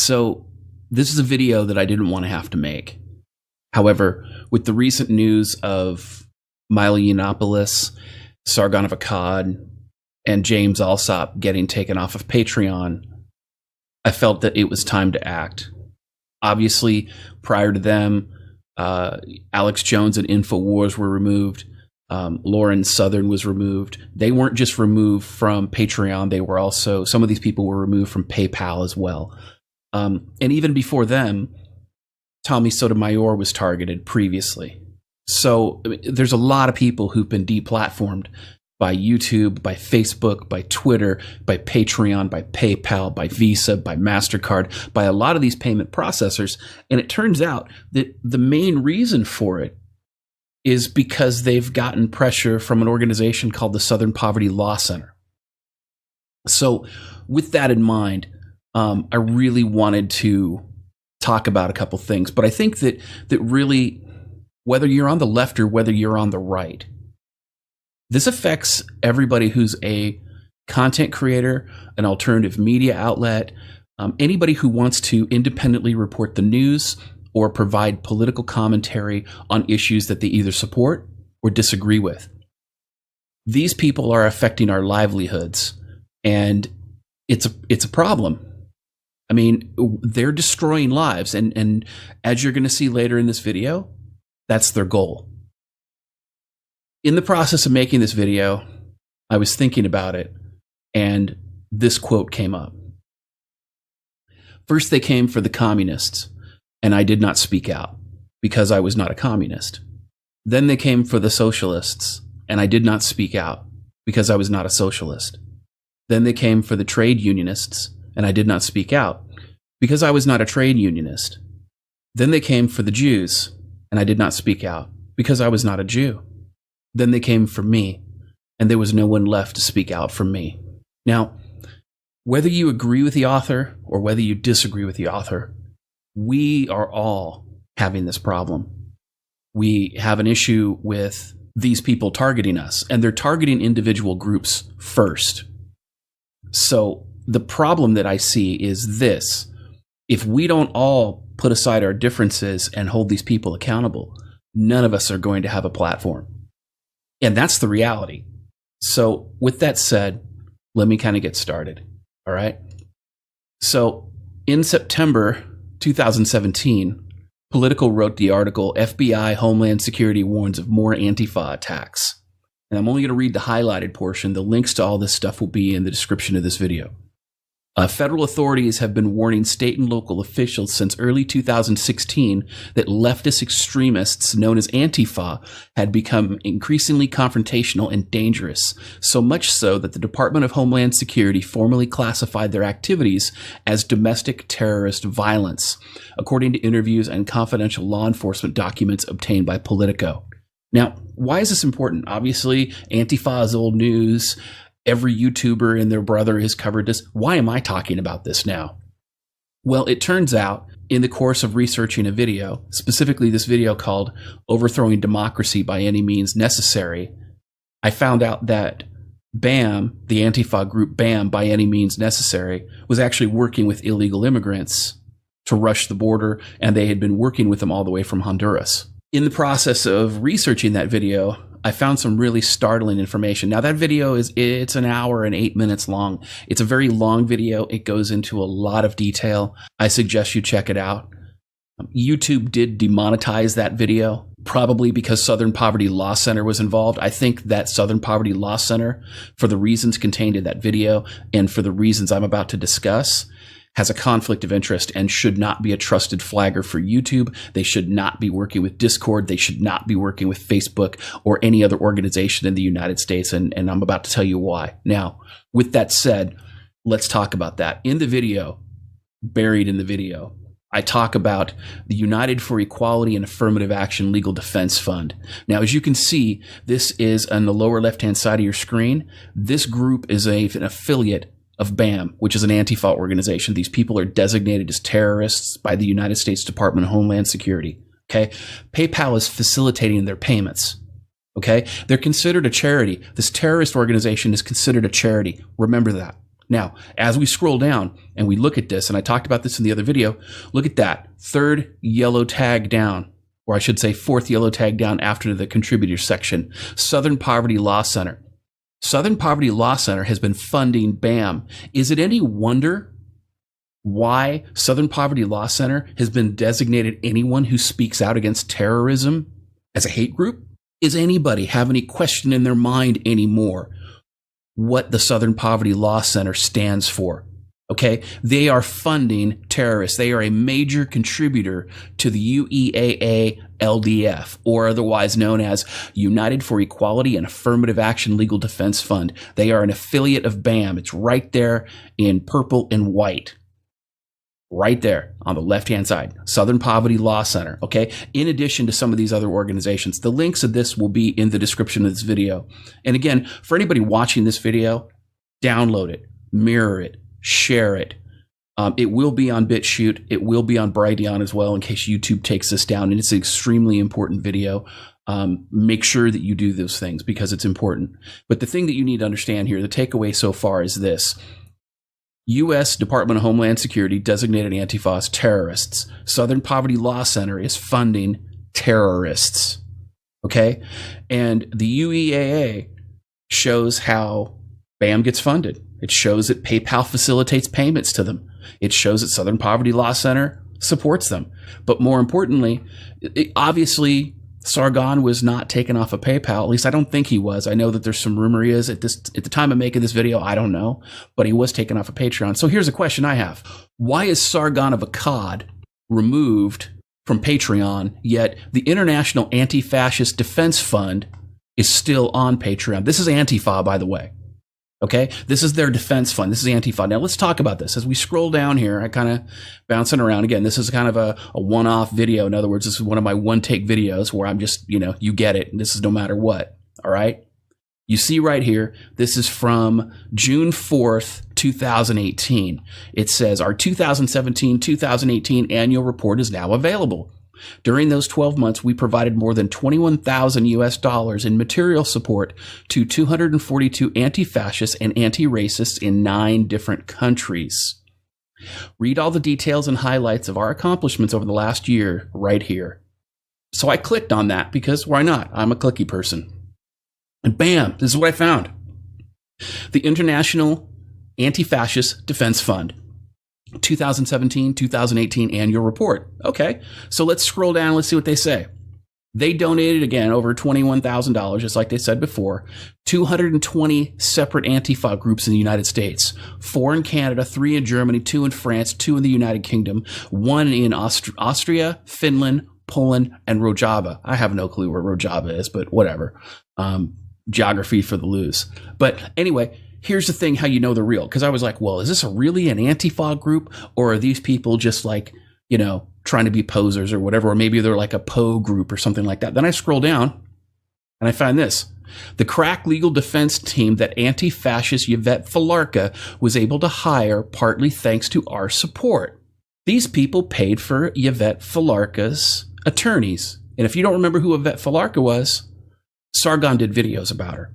So this is a video that I didn't want to have to make. However, with the recent news of Milo Yiannopoulos, Sargon of Akkad, and James Alsop getting taken off of Patreon, I felt that it was time to act. Obviously, prior to them, Alex Jones and InfoWars were removed. Lauren Southern was removed. They weren't just removed from Patreon. They were also, some of these people were removed from PayPal as well. And even before them, Tommy Sotomayor was targeted previously. So there's a lot of people who've been deplatformed by YouTube, by Facebook, by Twitter, by Patreon, by PayPal, by Visa, by MasterCard, by a lot of these payment processors. And it turns out that the main reason for it is because they've gotten pressure from an organization called the Southern Poverty Law Center. So with that in mind, I really wanted to talk about a couple things, but I think that really, whether you're on the left or whether you're on the right, this affects everybody who's a content creator, an alternative media outlet, anybody who wants to independently report the news or provide political commentary on issues that they either support or disagree with. These people are affecting our livelihoods, and it's a problem. I mean, they're destroying lives, and as you're going to see later in this video, that's their goal. In the process of making this video, I was thinking about it, and this quote came up. First, they came for the communists, and I did not speak out because I was not a communist. Then they came for the socialists, and I did not speak out because I was not a socialist. Then they came for the trade unionists, and I did not speak out because I was not a trade unionist. Then they came for the Jews, and I did not speak out because I was not a Jew. Then they came for me, and there was no one left to speak out for me. Now, whether you agree with the author or whether you disagree with the author, we are all having this problem. We have an issue with these people targeting us, and they're targeting individual groups first. So the problem that I see is this: if we don't all put aside our differences and hold these people accountable, none of us are going to have a platform. And that's the reality. So with that said, let me kind of get started. All right. So in September 2017, Politico wrote the article, FBI Homeland Security Warns of More Antifa Attacks. And I'm only going to read the highlighted portion. The links to all this stuff will be in the description of this video. Federal authorities have been warning state and local officials since early 2016 that leftist extremists known as Antifa had become increasingly confrontational and dangerous, so much so that the Department of Homeland Security formally classified their activities as domestic terrorist violence, according to interviews and confidential law enforcement documents obtained by Politico. Now, why is this important? Obviously, Antifa is old news. Every YouTuber and their brother has covered this. Why am I talking about this now? Well, it turns out in the course of researching a video, specifically this video called Overthrowing Democracy by Any Means Necessary, I found out that BAM, the Antifa group BAM, by any means necessary, was actually working with illegal immigrants to rush the border, and they had been working with them all the way from Honduras. In the process of researching that video, I found some really startling information. Now, that video it's an hour and 8 minutes long. It's a very long video. It goes into a lot of detail. I suggest you check it out. YouTube did demonetize that video, probably because Southern Poverty Law Center was involved. I think that Southern Poverty Law Center, for the reasons contained in that video and for the reasons I'm about to discuss, has a conflict of interest and should not be a trusted flagger for YouTube. They should not be working with Discord. They should not be working with Facebook or any other organization in the United States. And I'm about to tell you why. Now, with that said, let's talk about that. In the video, buried in the video, I talk about the United for Equality and Affirmative Action Legal Defense Fund. Now, as you can see, this is on the lower left-hand side of your screen. This group is an affiliate of BAM, which is an Antifa organization. These people are designated as terrorists by the United States Department of Homeland Security. Okay. PayPal is facilitating their payments. Okay. They're considered a charity. This terrorist organization is considered a charity. Remember that. Now, as we scroll down and we look at this, and I talked about this in the other video, look at that third yellow tag down, or I should say fourth yellow tag down after the contributor section, Southern Poverty Law Center. Southern Poverty Law Center has been funding BAM. Is it any wonder why Southern Poverty Law Center has been designated anyone who speaks out against terrorism as a hate group? Is anybody have any question in their mind anymore what the Southern Poverty Law Center stands for? Okay, they are funding terrorists. They are a major contributor to the UEAA LDF, or otherwise known as United for Equality and Affirmative Action Legal Defense Fund. They are an affiliate of BAM. It's right there in purple and white. Right there on the left-hand side, Southern Poverty Law Center, okay? In addition to some of these other organizations. The links of this will be in the description of this video. And again, for anybody watching this video, download it, mirror it, share it. It will be on BitChute. It will be on Brighteon as well in case YouTube takes this down. And it's an extremely important video. Make sure that you do those things because it's important. But the thing that you need to understand here, the takeaway so far is this. U.S. Department of Homeland Security designated Antifa as terrorists. Southern Poverty Law Center is funding terrorists. Okay? And the UEAA shows how BAM gets funded. It shows that PayPal facilitates payments to them. It shows that Southern Poverty Law Center supports them. But more importantly, obviously, Sargon was not taken off of PayPal. At least I don't think he was. I know that there's some rumor he is at the time of making this video. I don't know, but he was taken off of Patreon. So here's a question I have. Why is Sargon of Akkad removed from Patreon, yet the International Anti-Fascist Defense Fund is still on Patreon? This is Antifa, by the way. Okay, this is their defense fund. This is Antifa. Now let's talk about this. As we scroll down here, I kind of bouncing around. Again, this is kind of a one-off video. In other words, this is one of my one-take videos where I'm just, you get it. And this is no matter what. All right. You see right here, this is from June 4th, 2018. It says our 2017-2018 annual report is now available. During those 12 months, we provided more than $21,000 in material support to 242 anti-fascists and anti-racists in 9 different countries. Read all the details and highlights of our accomplishments over the last year right here. So I clicked on that because why not? I'm a clicky person. And bam, this is what I found. The International Anti-Fascist Defense Fund. 2017-2018 annual report. Okay, so let's scroll down. Let's see what they say. They donated, again, over $21,000, just like they said before, 220 separate Antifa groups in the United States, 4 in Canada, 3 in Germany, 2 in France, 2 in the United Kingdom, 1 in Austria, Finland, Poland, and Rojava. I have no clue where Rojava is, but whatever. Geography for the lose. But anyway, here's the thing, how you know they're real. Because I was like, well, is this really an Antifa group? Or are these people just like, trying to be posers or whatever? Or maybe they're like a PO group or something like that. Then I scroll down and I find this. The crack legal defense team that anti-fascist Yvette Falarka was able to hire partly thanks to our support. These people paid for Yvette Falarka's attorneys. And if you don't remember who Yvette Falarka was, Sargon did videos about her.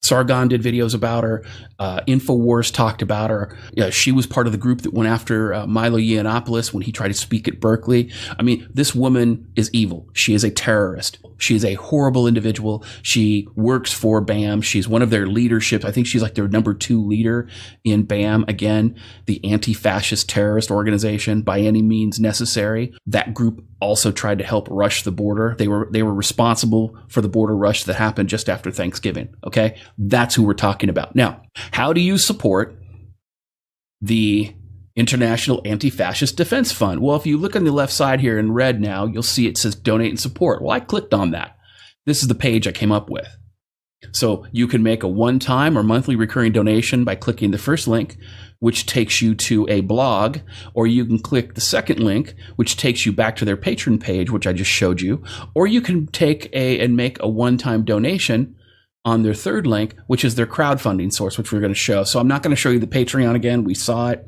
Sargon did videos about her. InfoWars talked about her. She was part of the group that went after Milo Yiannopoulos when he tried to speak at Berkeley. I mean, this woman is evil. She is a terrorist. She is a horrible individual. She works for BAM. She's one of their leaderships. I think she's like their number 2 leader in BAM. Again, the anti-fascist terrorist organization by any means necessary. That group also tried to help rush the border. They were responsible for the border rush that happened just after Thanksgiving. Okay, that's who we're talking about. Now, how do you support the International Anti-Fascist Defense Fund? Well, if you look on the left side here in red now, you'll see it says donate and support. Well, I clicked on that. This is the page I came up with. So you can make a one-time or monthly recurring donation by clicking the first link, which takes you to a blog, or you can click the second link, which takes you back to their Patreon page, which I just showed you, or you can make a one-time donation on their third link, which is their crowdfunding source, which we're going to show. So I'm not going to show you the Patreon again. We saw it.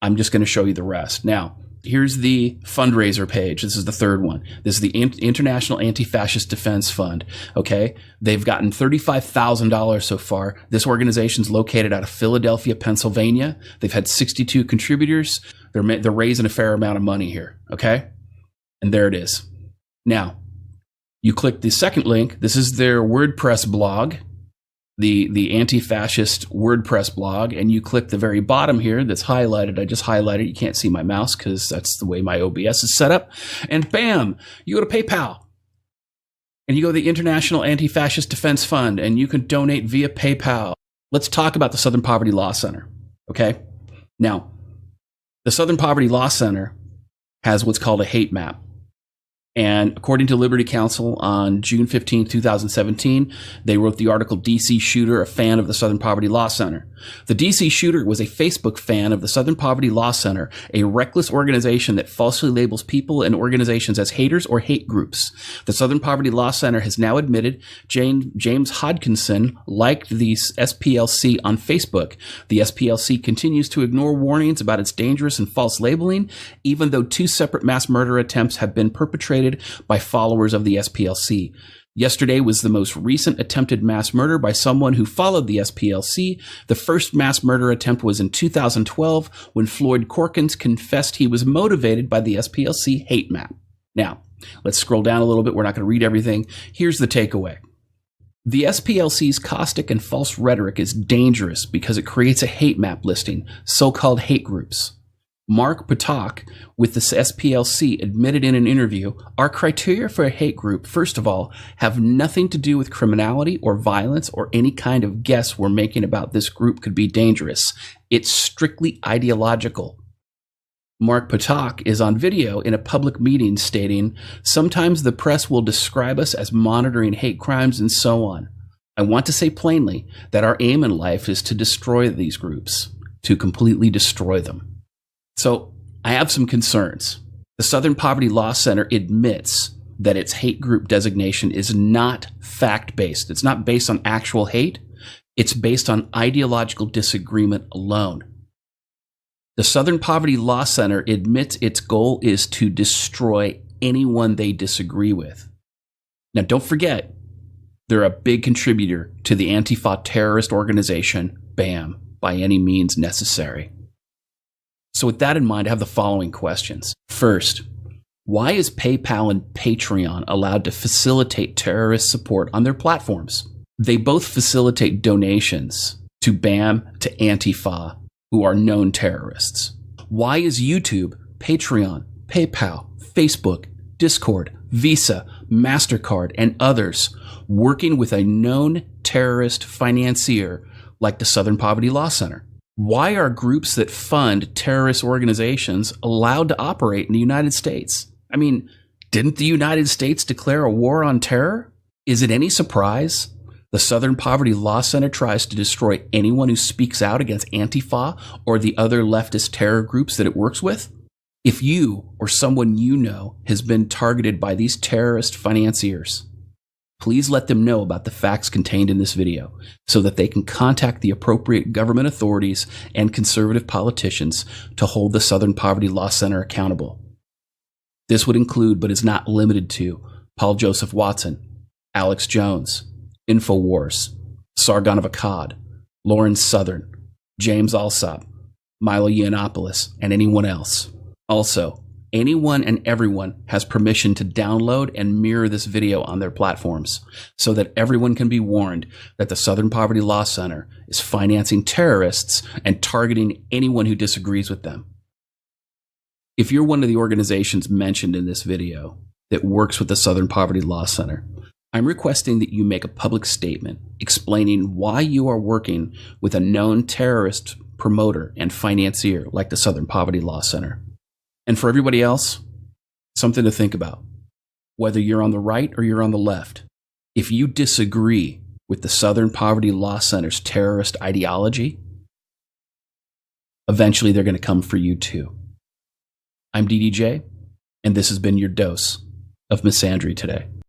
I'm just going to show you the rest. Now, Here's the fundraiser page. This is the third one. This is the International Anti-Fascist Defense Fund. Okay. They've gotten $35,000 so far. This organization's located out of Philadelphia, Pennsylvania. They've had 62 contributors. They're raising a fair amount of money here. Okay. And there it is. Now, you click the second link. This is their WordPress blog, the anti-fascist WordPress blog, and you click the very bottom here that's highlighted. I just highlighted. You can't see my mouse because that's the way my OBS is set up. And bam, you go to PayPal. And you go to the International Anti-Fascist Defense Fund, and you can donate via PayPal. Let's talk about the Southern Poverty Law Center. Okay? Now, the Southern Poverty Law Center has what's called a hate map. And according to Liberty Counsel on June 15, 2017, they wrote the article, DC Shooter, a fan of the Southern Poverty Law Center. The DC Shooter was a Facebook fan of the Southern Poverty Law Center, a reckless organization that falsely labels people and organizations as haters or hate groups. The Southern Poverty Law Center has now admitted James Hodgkinson liked the SPLC on Facebook. The SPLC continues to ignore warnings about its dangerous and false labeling, even though 2 separate mass murder attempts have been perpetrated by followers of the SPLC. Yesterday was the most recent attempted mass murder by someone who followed the SPLC. The first mass murder attempt was in 2012 when Floyd Corkins confessed he was motivated by the SPLC hate map. Now, let's scroll down a little bit. We're not going to read everything. Here's the takeaway. The SPLC's caustic and false rhetoric is dangerous because it creates a hate map listing, so-called hate groups. Mark Patak with the SPLC admitted in an interview, our criteria for a hate group, first of all, have nothing to do with criminality or violence or any kind of guess we're making about this group could be dangerous. It's strictly ideological. Mark Patak is on video in a public meeting stating, sometimes the press will describe us as monitoring hate crimes and so on. I want to say plainly that our aim in life is to destroy these groups, to completely destroy them. So I have some concerns. The Southern Poverty Law Center admits that its hate group designation is not fact-based. It's not based on actual hate. It's based on ideological disagreement alone. The Southern Poverty Law Center admits its goal is to destroy anyone they disagree with. Now, don't forget, they're a big contributor to the Antifa terrorist organization, BAM, by any means necessary. So with that in mind, I have the following questions. First, why is PayPal and Patreon allowed to facilitate terrorist support on their platforms? They both facilitate donations to BAM, to Antifa, who are known terrorists. Why is YouTube, Patreon, PayPal, Facebook, Discord, Visa, MasterCard, and others working with a known terrorist financier like the Southern Poverty Law Center? Why are groups that fund terrorist organizations allowed to operate in the United States? I mean, didn't the United States declare a war on terror? Is it any surprise the Southern Poverty Law Center tries to destroy anyone who speaks out against Antifa or the other leftist terror groups that it works with? If you or someone you know has been targeted by these terrorist financiers, please let them know about the facts contained in this video so that they can contact the appropriate government authorities and conservative politicians to hold the Southern Poverty Law Center accountable. This would include, but is not limited to, Paul Joseph Watson, Alex Jones, InfoWars, Sargon of Akkad, Lauren Southern, James Alsop, Milo Yiannopoulos, and anyone else. Also, anyone and everyone has permission to download and mirror this video on their platforms so that everyone can be warned that the Southern Poverty Law Center is financing terrorists and targeting anyone who disagrees with them. If you're one of the organizations mentioned in this video that works with the Southern Poverty Law Center, I'm requesting that you make a public statement explaining why you are working with a known terrorist promoter and financier like the Southern Poverty Law Center. And for everybody else, something to think about. Whether you're on the right or you're on the left, if you disagree with the Southern Poverty Law Center's terrorist ideology, eventually they're going to come for you too. I'm DDJ, and this has been your dose of Misandry Today.